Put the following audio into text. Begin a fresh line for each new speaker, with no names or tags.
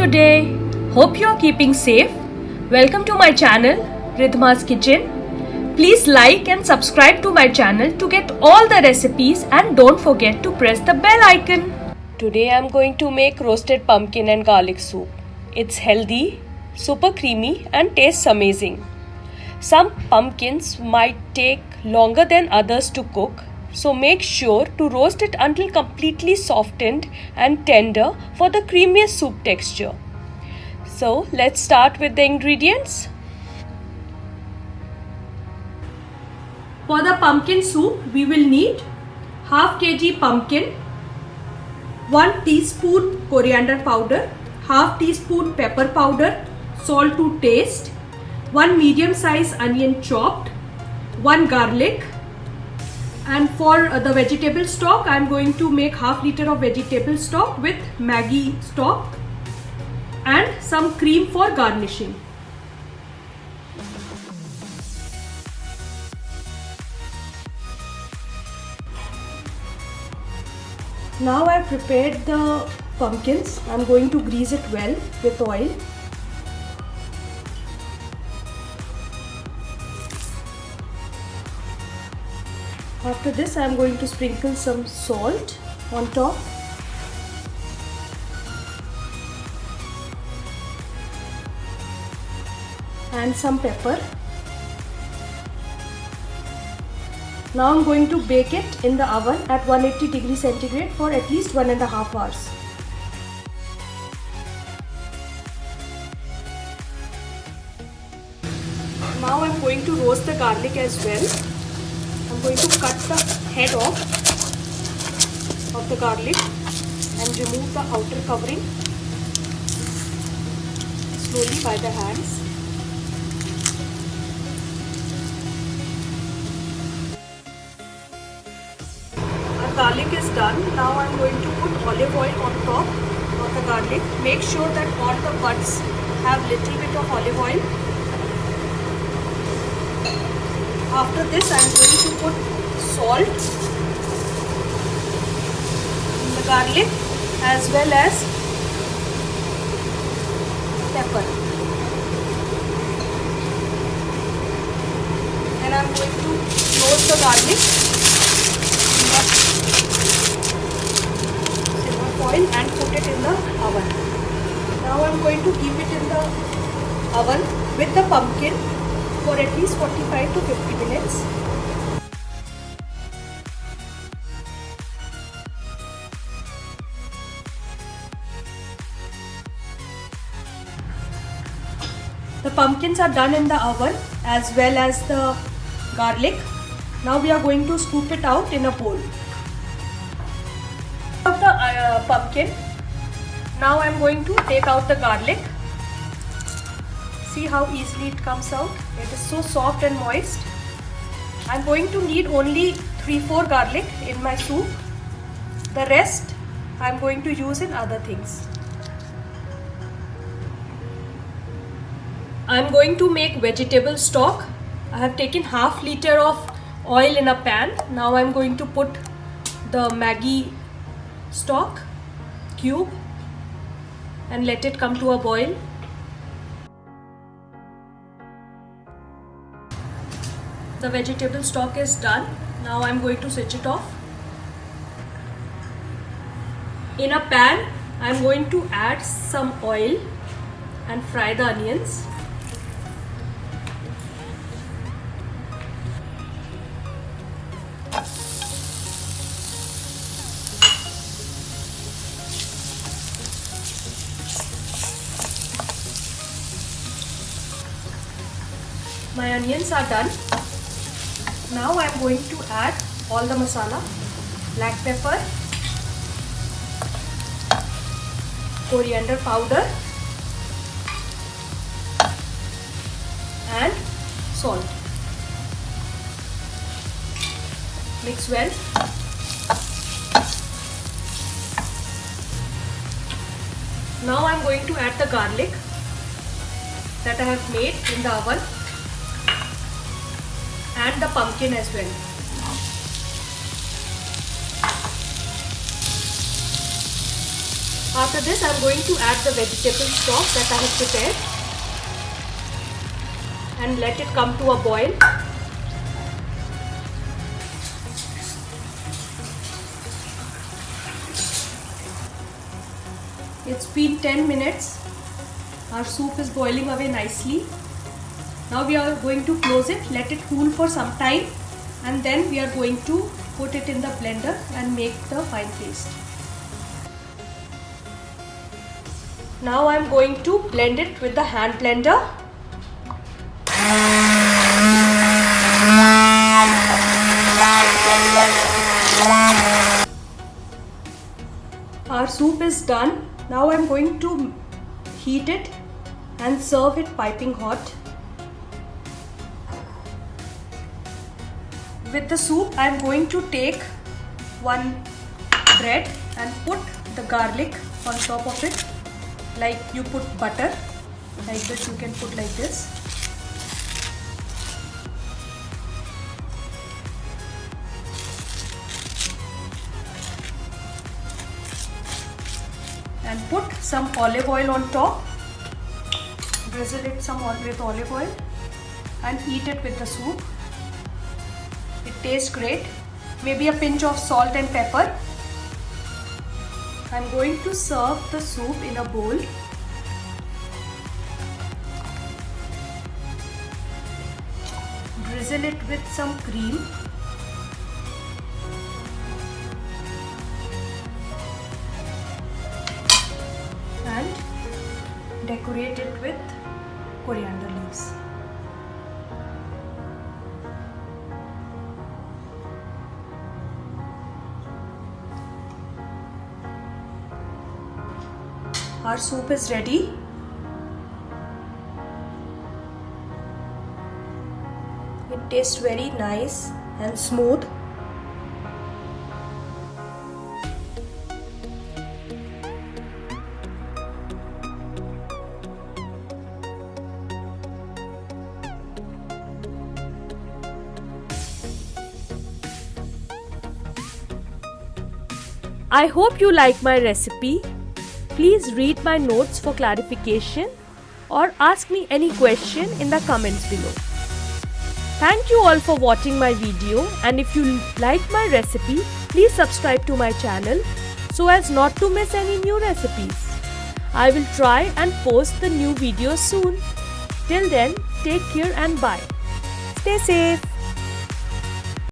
today. Hope you are keeping safe. Welcome to my channel, Ridhma's Kitchen. Please like and subscribe to my channel to get all the recipes and don't forget to press the bell icon. Today I am going to make roasted pumpkin and garlic soup. It's healthy, super creamy and tastes amazing. Some pumpkins might take longer than others to cook, so make sure to roast it until completely softened and tender for the creamiest soup texture. So let's start with the ingredients. For the pumpkin soup, we will need half kg pumpkin, 1 teaspoon coriander powder, half teaspoon pepper powder, salt to taste, 1 medium size onion chopped, 1 garlic, and for the vegetable stock I am going to make half liter of vegetable stock with Maggi stock and some cream for garnishing. Now I have prepared the pumpkins. I am going to grease it well with oil. After this I am going to sprinkle some salt on top. And some pepper. Now I am going to bake it in the oven at 180 degrees centigrade for at least 1.5 hours. Now I am going to roast the garlic as well. I'm going to cut the head off of the garlic and remove the outer covering slowly by the hands. Our garlic is done. Now I'm going to put olive oil on top of the garlic. Make sure that all the butts have little bit of olive oil. After this I am going to put salt in the garlic as well as pepper, and I am going to roast the garlic in the silver foil and put it in the oven. Now I am going to keep it in the oven with the pumpkin for at least 45 to 50 minutes. The pumpkins are done in the oven as well as the garlic. Now we are going to scoop it out in a bowl. Of the pumpkin, now I am going to take out the garlic. See how easily it comes out. It is so soft and moist. I am going to need only 3-4 garlic in my soup. The rest I am going to use in other things. I am going to make vegetable stock. I have taken half liter of oil in a pan. Now I am going to put the Maggi stock cube and let it come to a boil. The vegetable stock is done. Now I am going to switch it off. In a pan, I am going to add some oil and fry the onions. My onions are done. Now I am going to add all the masala, black pepper, coriander powder and salt. Mix well. Now I am going to add the garlic that I have made in the oven and the pumpkin as well. After this, I am going to add the vegetable stock that I have prepared and let it come to a boil. It's been 10 minutes. Our soup is boiling away nicely. Now we are going to close it, let it cool for some time, and then we are going to put it in the blender and make the fine paste. Now I am going to blend it with the hand blender. Our soup is done. Now I am going to heat it and serve it piping hot. With the soup, I am going to take one bread and put the garlic on top of it. Like you put butter, like this you can put like this. And put some olive oil on top. Drizzle it some with olive oil and eat it with the soup. It tastes great. Maybe a pinch of salt and pepper. I'm going to serve the soup in a bowl. Drizzle it with some cream. And decorate it with coriander leaves. Our soup is ready. It tastes very nice and smooth. I hope you like my recipe. Please read my notes for clarification or ask me any question in the comments below. Thank you all for watching my video, and if you like my recipe, please subscribe to my channel so as not to miss any new recipes. I will try and post the new videos soon. Till then, take care and bye. Stay safe.